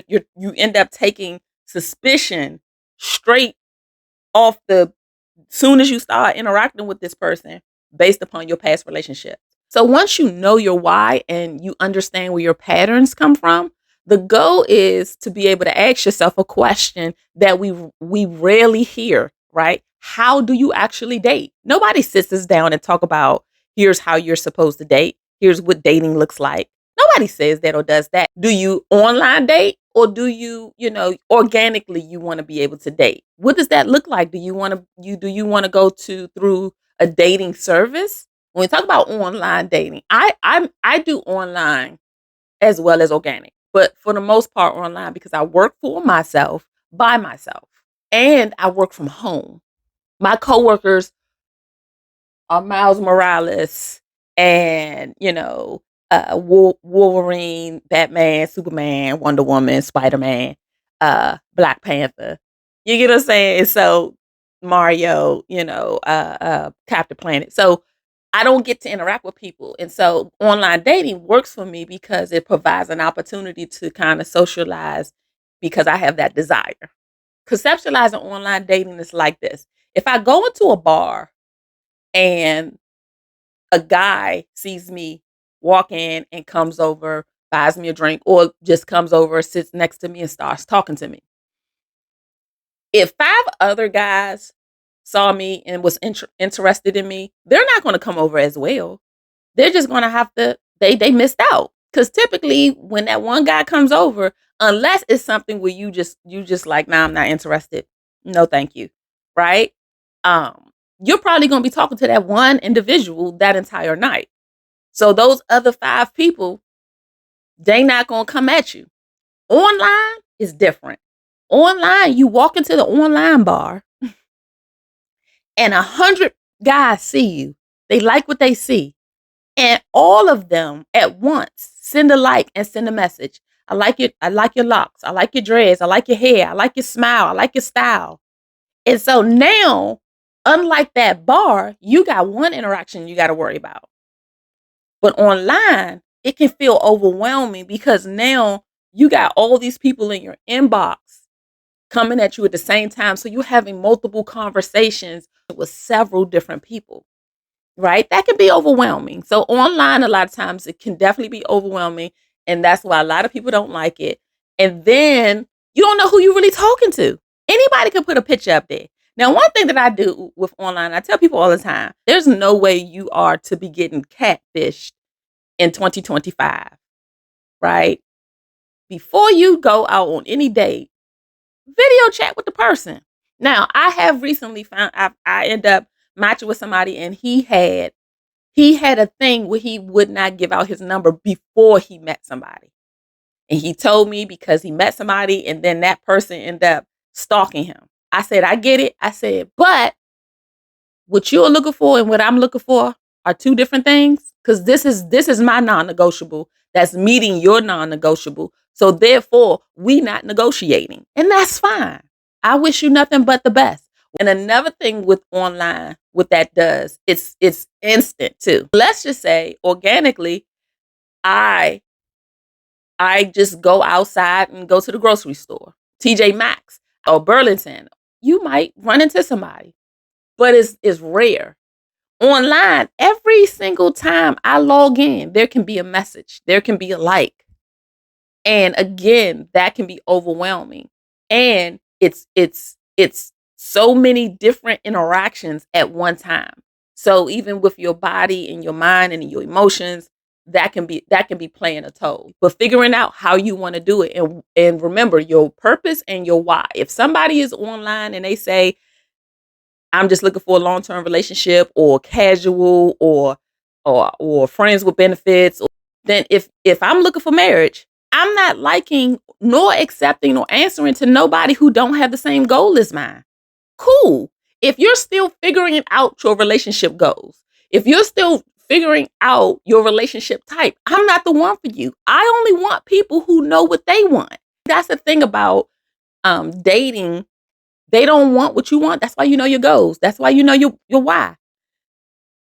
Speaker 2: end up taking suspicion straight off the soon as you start interacting with this person based upon your past relationship. So once you know your why and you understand where your patterns come from, the goal is to be able to ask yourself a question that we rarely hear, right? How do you actually date? Nobody sits us down and talk about, here's how you're supposed to date. Here's what dating looks like. Nobody says that or does that. Do you online date, or do you, organically you want to be able to date? What does that look like? Do you want to go through a dating service? When we talk about online dating, I do online as well as organic, but for the most part online, because I work for myself, by myself, and I work from home. My coworkers are Miles Morales and, Wolverine, Batman, Superman, Wonder Woman, Spider-Man, Black Panther. You get what I'm saying? So Mario, Captain Planet. So I don't get to interact with people. And so online dating works for me because it provides an opportunity to kind of socialize, because I have that desire. Conceptualizing online dating is like this. If I go into a bar and a guy sees me walk in and comes over, buys me a drink, or just comes over, sits next to me and starts talking to me. If 5 other guys saw me and was interested in me, they're not going to come over as well. They're just going to have to, they missed out. Because typically when that one guy comes over, unless it's something where you just like, nah, I'm not interested. No, thank you. Right? You're probably going to be talking to that one individual that entire night. So those other 5 people, they not going to come at you. Online is different. Online, you walk into the online bar and 100 guys see you. They like what they see. And all of them at once send a like and send a message. I like your locks. I like your dreads. I like your hair. I like your smile. I like your style. And so now, unlike that bar, you got one interaction you got to worry about. But online, it can feel overwhelming because now you got all these people in your inbox coming at you at the same time. So you're having multiple conversations with several different people, right? That can be overwhelming. So online, a lot of times it can definitely be overwhelming. And that's why a lot of people don't like it. And then you don't know who you're really talking to. Anybody can put a picture up there. Now, one thing that I do with online, I tell people all the time, there's no way you are to be getting catfished in 2025, right? Before you go out on any date, video chat with the person. Now, I have recently found I end up matching with somebody, and he had a thing where he would not give out his number before he met somebody. And he told me because he met somebody and then that person ended up stalking him. I said, I get it. I said, but what you're looking for and what I'm looking for are two different things. Because this is my non-negotiable that's meeting your non-negotiable. So therefore, we not negotiating. And that's fine. I wish you nothing but the best. And another thing with online, what that does, it's instant too. Let's just say organically, I just go outside and go to the grocery store, TJ Maxx or Burlington. You might run into somebody, but it's rare. Online, every single time I log in, there can be a message, there can be a like. And again, that can be overwhelming. And it's so many different interactions at one time. So even with your body and your mind and your emotions, that can be playing a toll. But figuring out how you want to do it, and remember your purpose and your why. If somebody is online and they say, I'm just looking for a long-term relationship or casual or friends with benefits, then if I'm looking for marriage, I'm not liking nor accepting or answering to nobody who don't have the same goal as mine. Cool. If you're still figuring out your relationship goals, if you're still figuring out your relationship type, I'm not the one for you. I only want people who know what they want. That's the thing about dating. They don't want what you want. That's why you know your goals. That's why you know your why.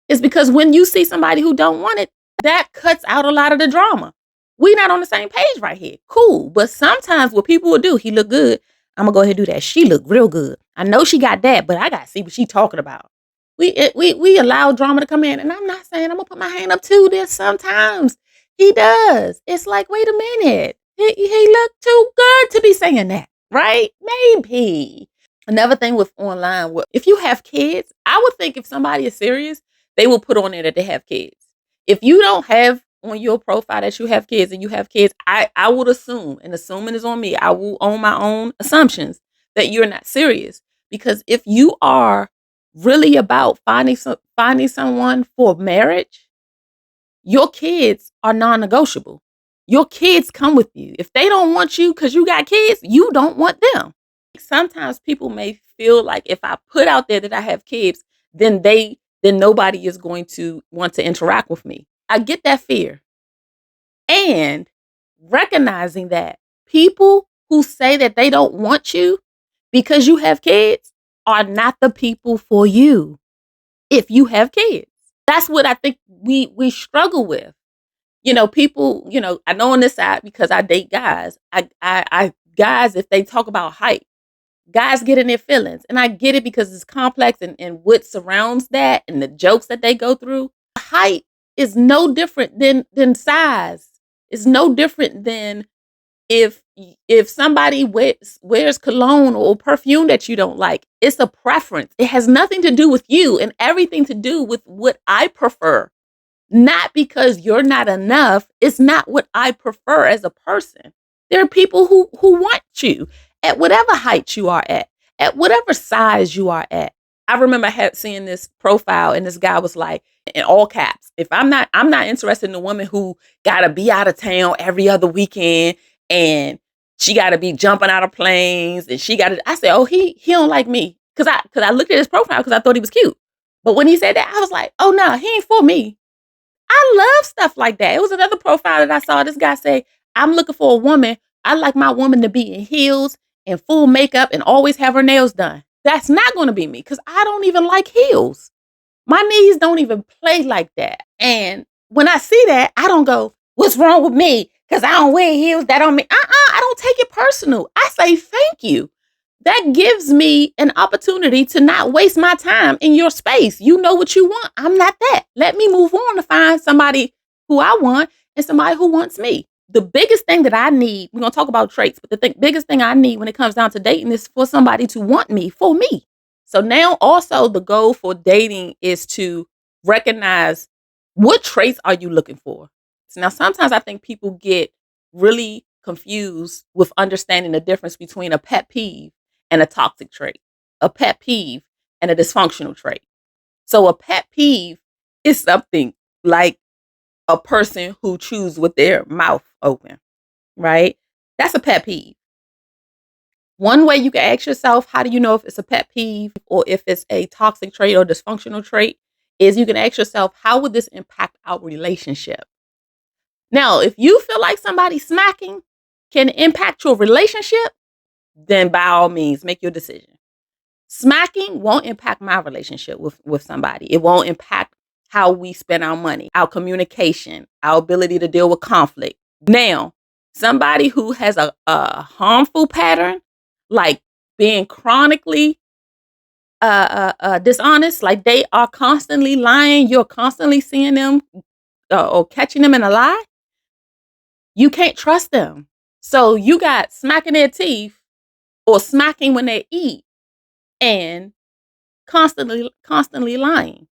Speaker 2: It's because when you see somebody who don't want it, that cuts out a lot of the drama. We not on the same page right here. Cool. But sometimes what people will do, he look good. I'm gonna go ahead and do that. She look real good. I know she got that, but I gotta see what she talking about. We allow drama to come in, and I'm not saying I'm gonna put my hand up to this. Sometimes he does. It's like, wait a minute, he looked too good to be saying that, right? Maybe. Another thing with online, if you have kids, I would think if somebody is serious, they will put on there that they have kids. If you don't have on your profile that you have kids and you have kids, I would assume, and assuming is on me, I will own my own assumptions that you're not serious. Because if you are really about finding someone for marriage, your kids are non-negotiable. Your kids come with you. If they don't want you because you got kids, you don't want them. Sometimes people may feel like if I put out there that I have kids, then nobody is going to want to interact with me. I get that fear. And recognizing that people who say that they don't want you because you have kids are not the people for you if you have kids. That's what I think we struggle with. People, I know on this side because I date guys. I guys, if they talk about height, guys get in their feelings. And I get it because it's complex and what surrounds that and the jokes that they go through. Height is no different than size. It's no different than if somebody wears cologne or perfume that you don't like. It's a preference. It has nothing to do with you and everything to do with what I prefer. Not because you're not enough. It's not what I prefer as a person. There are people who want you at whatever height you are at whatever size you are at. I remember seeing this profile and this guy was like, in all caps, I'm not interested in a woman who gotta be out of town every other weekend and she gotta be jumping out of planes and I said, oh, he don't like me. Cause I looked at his profile because I thought he was cute. But when he said that, I was like, oh no, he ain't for me. I love stuff like that. It was another profile that I saw. This guy say, I'm looking for a woman. I like my woman to be in heels and full makeup and always have her nails done. That's not going to be me because I don't even like heels. My knees don't even play like that. And when I see that, I don't go, what's wrong with me? Because I don't wear heels. That don't mean, I don't take it personal. I say, thank you. That gives me an opportunity to not waste my time in your space. You know what you want. I'm not that. Let me move on to find somebody who I want and somebody who wants me. The biggest thing that I need, we're going to talk about traits, but the biggest thing I need when it comes down to dating is for somebody to want me for me. So now also the goal for dating is to recognize what traits are you looking for. So now sometimes I think people get really confused with understanding the difference between a pet peeve and a toxic trait, a pet peeve and a dysfunctional trait. So a pet peeve is something like a person who chews with their mouth open, right? That's a pet peeve. One way you can ask yourself, how do you know if it's a pet peeve or if it's a toxic trait or dysfunctional trait, is you can ask yourself, how would this impact our relationship? Now, if you feel like somebody smacking can impact your relationship, then by all means, make your decision. Smacking won't impact my relationship with somebody. It won't impact how we spend our money, our communication, our ability to deal with conflict. Now, somebody who has a harmful pattern, like being chronically dishonest, like they are constantly lying, you're constantly seeing them or catching them in a lie, you can't trust them. So you got smacking their teeth or smacking when they eat and constantly lying.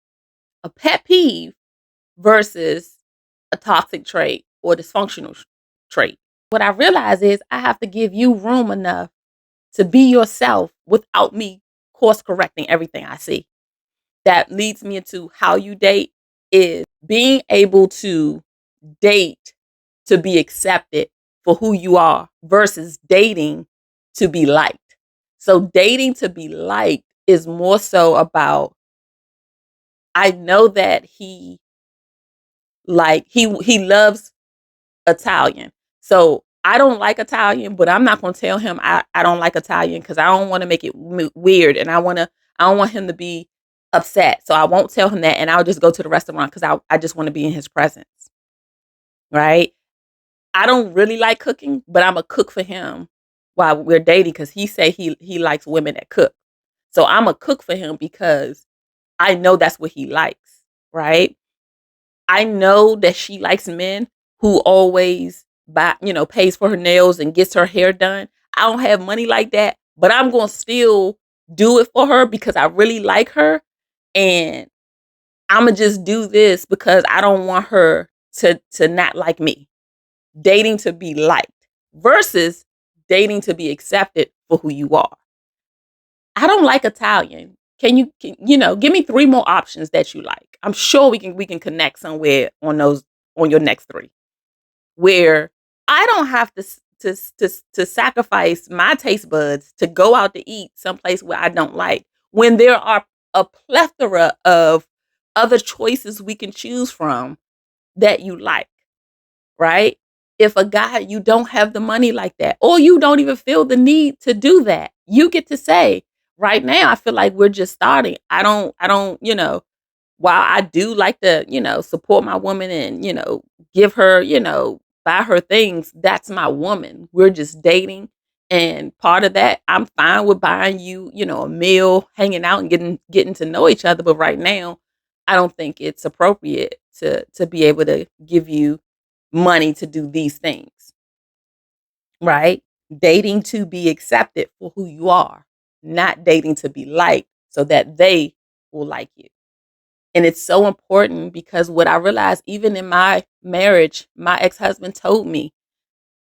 Speaker 2: A pet peeve versus a toxic trait or dysfunctional trait. What I realize is I have to give you room enough to be yourself without me course correcting everything I see. That leads me into how you date is being able to date to be accepted for who you are versus dating to be liked. So dating to be liked is more so about, I know that he loves Italian. So I don't like Italian, but I'm not going to tell him I don't like Italian because I don't want to make it weird, and I don't want him to be upset. So I won't tell him that, and I'll just go to the restaurant because I just want to be in his presence, right? I don't really like cooking, but I'm a cook for him while we're dating because he say he likes women that cook. So I'm a cook for him because I know that's what he likes, right? I know that she likes men who always pays for her nails and gets her hair done. I don't have money like that, but I'm going to still do it for her because I really like her. And I'm going to just do this because I don't want her to not like me. Dating to be liked versus dating to be accepted for who you are. I don't like Italian. Give me three more options that you like? I'm sure we can connect somewhere on your next three where I don't have to sacrifice my taste buds to go out to eat someplace where I don't like when there are a plethora of other choices we can choose from that you like, right? If a guy, you don't have the money like that, or you don't even feel the need to do that, you get to say, right now, I feel like we're just starting. I don't, while I do like to, support my woman and, give her, buy her things, that's my woman. We're just dating. And part of that, I'm fine with buying you, a meal, hanging out and getting to know each other. But right now, I don't think it's appropriate to be able to give you money to do these things, right? Dating to be accepted for who you are, not dating to be liked so that they will like you. And it's so important because what I realized, even in my marriage, my ex husband told me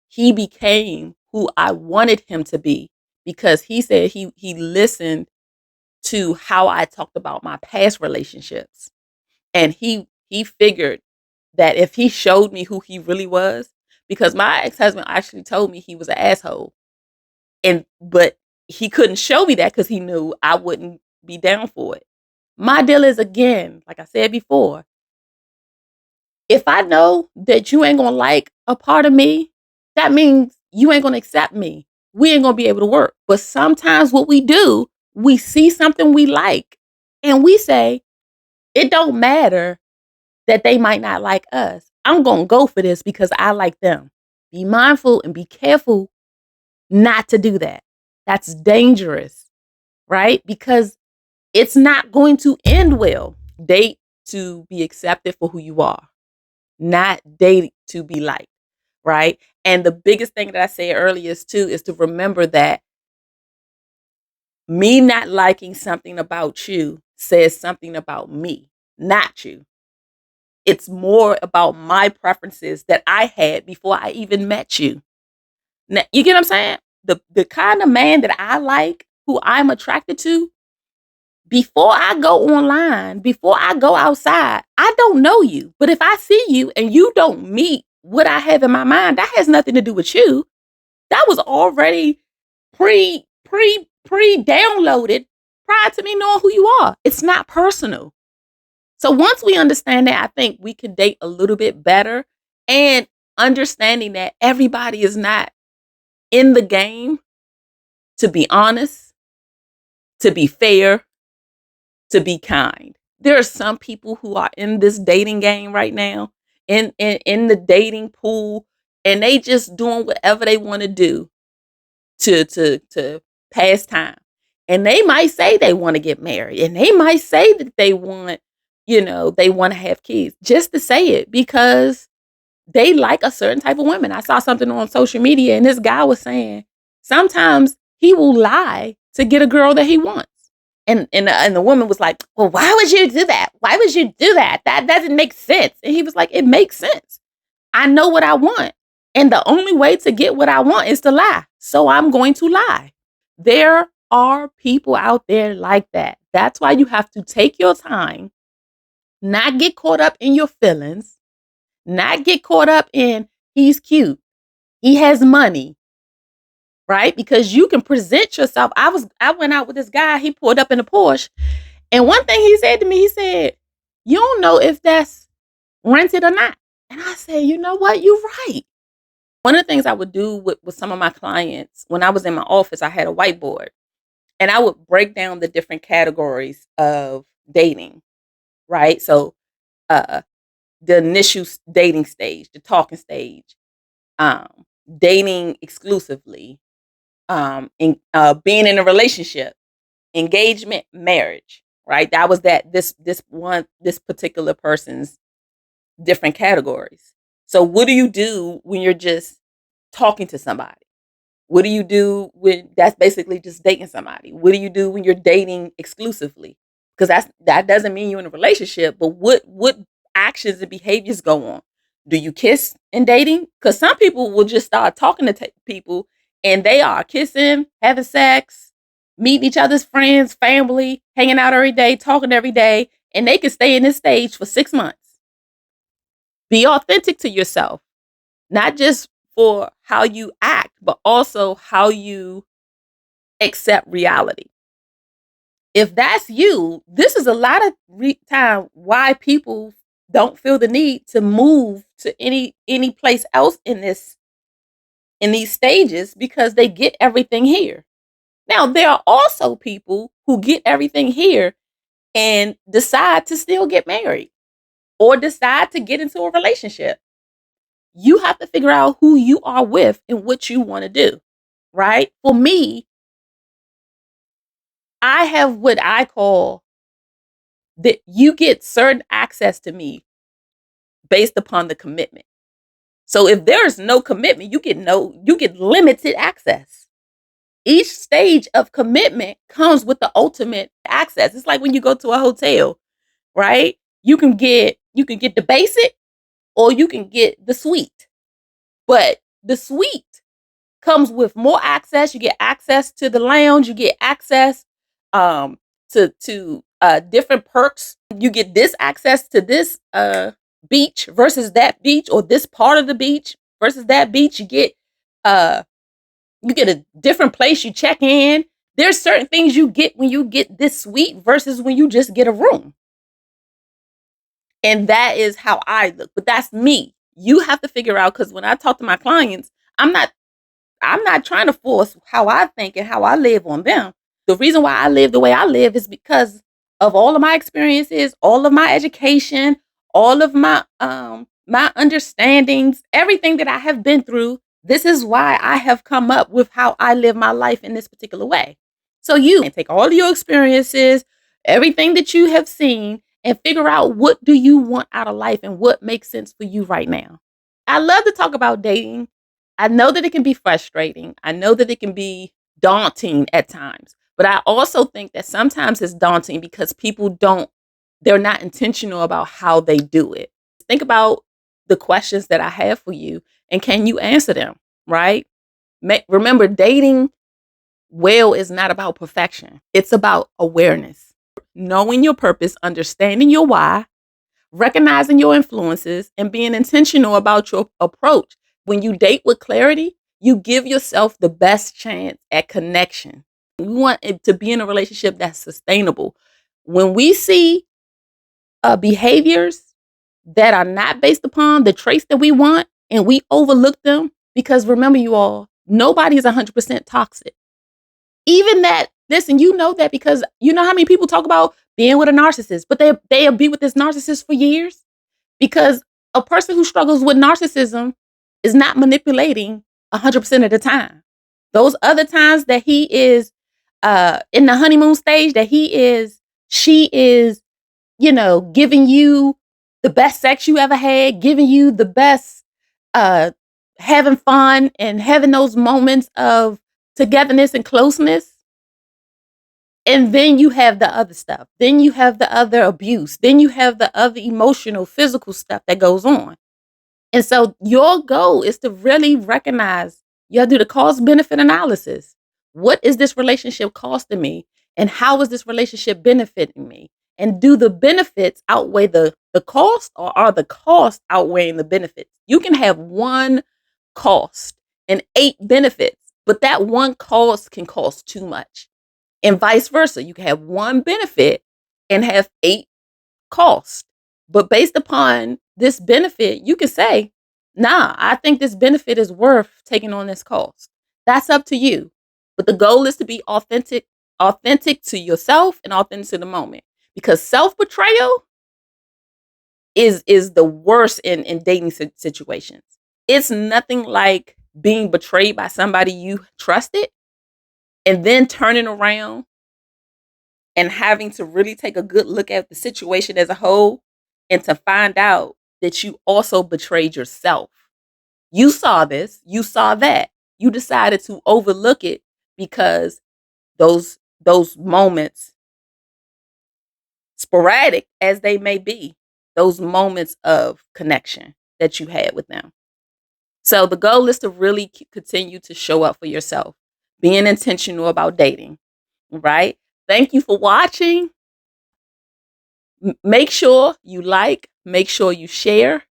Speaker 2: he became who I wanted him to be because he said he listened to how I talked about my past relationships. And he figured that if he showed me who he really was, because my ex-husband actually told me he was an asshole. But he couldn't show me that because he knew I wouldn't be down for it. My deal is, again, like I said before, if I know that you ain't gonna like a part of me, that means you ain't gonna accept me. We ain't gonna be able to work. But sometimes what we do, we see something we like and we say, it don't matter that they might not like us. I'm going to go for this because I like them. Be mindful and be careful not to do that. That's dangerous, right? Because it's not going to end well. Date to be accepted for who you are, not date to be liked, right? And the biggest thing that I said earlier is to remember that Me not liking something about you says something about me, not you. It's more about my preferences that I had before I even met you. Now, you get what I'm saying? The kind of man that I like, who I'm attracted to, before I go online, before I go outside, I don't know you. But if I see you and you don't meet what I have in my mind, that has nothing to do with you. That was already pre downloaded prior to me knowing who you are. It's not personal. So once we understand that, I think we can date a little bit better, and understanding that everybody is not in the game to be honest, to be fair, to be kind. There are some people who are in this dating game right now, in the dating pool, and they just doing whatever they want to do to pass time. And they might say they want to get married, and they might say that they want, they want to have kids, just to say it because they like a certain type of woman. I saw something on social media, and this guy was saying sometimes he will lie to get a girl that he wants. And the woman was like, "Well, why would you do that? Why would you do that? That doesn't make sense." And he was like, "It makes sense. I know what I want. And the only way to get what I want is to lie. So I'm going to lie." There are people out there like that. That's why you have to take your time, not get caught up in your feelings, not get caught up in he's cute, he has money, right? Because you can present yourself. I went out with this guy, he pulled up in a Porsche, and one thing he said to me, he said, "You don't know if that's rented or not." And I said, "You know what? You're right." One of the things I would do with some of my clients, when I was in my office, I had a whiteboard, and I would break down the different categories of dating, right? So, uh, the initial dating stage, the talking stage, dating exclusively, being in a relationship, engagement, marriage, right? That was this particular person's different categories. So what do you do when you're just talking to somebody? What do you do when that's basically just dating somebody? What do you do when you're dating exclusively? Because that doesn't mean you're in a relationship, but what actions and behaviors go on? Do you kiss in dating? Because some people will just start talking to people, and they are kissing, having sex, meeting each other's friends, family, hanging out every day, talking every day, and they can stay in this stage for 6 months. Be authentic to yourself, not just for how you act, but also how you accept reality. If that's you, this is a lot of time why people don't feel the need to move to any place else in these stages, because they get everything here. Now, there are also people who get everything here and decide to still get married or decide to get into a relationship. You have to figure out who you are with and what you want to do, right? For me, I have what I call that you get certain access to me based upon the commitment. So if there's no commitment, you get limited access. Each stage of commitment comes with the ultimate access. It's like when you go to a hotel, right? You can get the basic, or you can get the suite. But the suite comes with more access. You get access to the lounge. You get access to different perks. You get this access to this beach versus that beach, or this part of the beach versus that beach. You get a different place you check in. There's certain things you get when you get this suite versus when you just get a room. And that is how I look. But that's me. You have to figure out, because when I talk to my clients, I'm not trying to force how I think and how I live on them. The reason why I live the way I live is because of all of my experiences, all of my education, all of my understandings, everything that I have been through. This is why I have come up with how I live my life in this particular way. So you can take all of your experiences, everything that you have seen, and figure out what do you want out of life and what makes sense for you right now. I love to talk about dating. I know that it can be frustrating. I know that it can be daunting at times, But I also think that sometimes it's daunting because they're not intentional about how they do it. Think about the questions that I have for you, and can you answer them, right? Remember, dating well is not about perfection. It's about awareness, knowing your purpose, understanding your why, recognizing your influences, and being intentional about your approach. When you date with clarity, you give yourself the best chance at connection. We want it to be in a relationship that's sustainable. When we see behaviors that are not based upon the traits that we want and we overlook them, because remember, you all, nobody is 100% toxic. Even that, listen, you know that because you know how many people talk about being with a narcissist, but they'll be with this narcissist for years, because a person who struggles with narcissism is not manipulating 100% of the time. Those other times that he is in the honeymoon stage, she is, giving you the best sex you ever had, giving you the best, having fun and having those moments of togetherness and closeness. And then you have the other stuff. Then you have the other abuse. Then you have the other emotional, physical stuff that goes on. And so your goal is to really recognize, you have to do the cost benefit analysis. What is this relationship costing me? And how is this relationship benefiting me? And do the benefits outweigh the cost, or are the costs outweighing the benefits? You can have one cost and 8 benefits, but that one cost can cost too much. And vice versa. You can have one benefit and have 8 costs. But based upon this benefit, you can say, nah, I think this benefit is worth taking on this cost. That's up to you. But the goal is to be authentic to yourself and authentic to the moment. Because self-betrayal is the worst in dating situations. It's nothing like being betrayed by somebody you trusted and then turning around and having to really take a good look at the situation as a whole and to find out that you also betrayed yourself. You saw this, you saw that. You decided to overlook it because those moments, sporadic as they may be, those moments of connection that you had with them. So the goal is to really continue to show up for yourself, being intentional about dating, right? Thank you for watching. Make sure you like, make sure you share,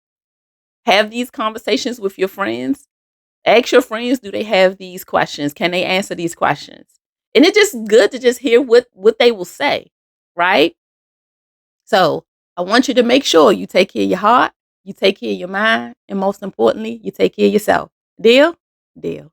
Speaker 2: have these conversations with your friends. Ask your friends, do they have these questions? Can they answer these questions? And it's just good to just hear what they will say, right? So I want you to make sure you take care of your heart, you take care of your mind, and most importantly, you take care of yourself. Deal? Deal.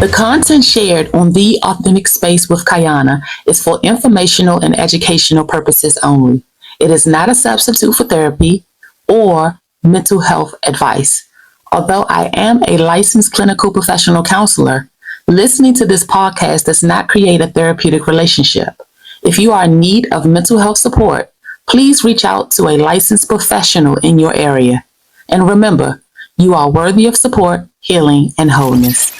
Speaker 1: The content shared on The Authentic Space with Kayana is for informational and educational purposes only. It is not a substitute for therapy or mental health advice. Although I am a licensed clinical professional counselor, listening to this podcast does not create a therapeutic relationship. If you are in need of mental health support, please reach out to a licensed professional in your area. And remember, you are worthy of support, healing, and wholeness.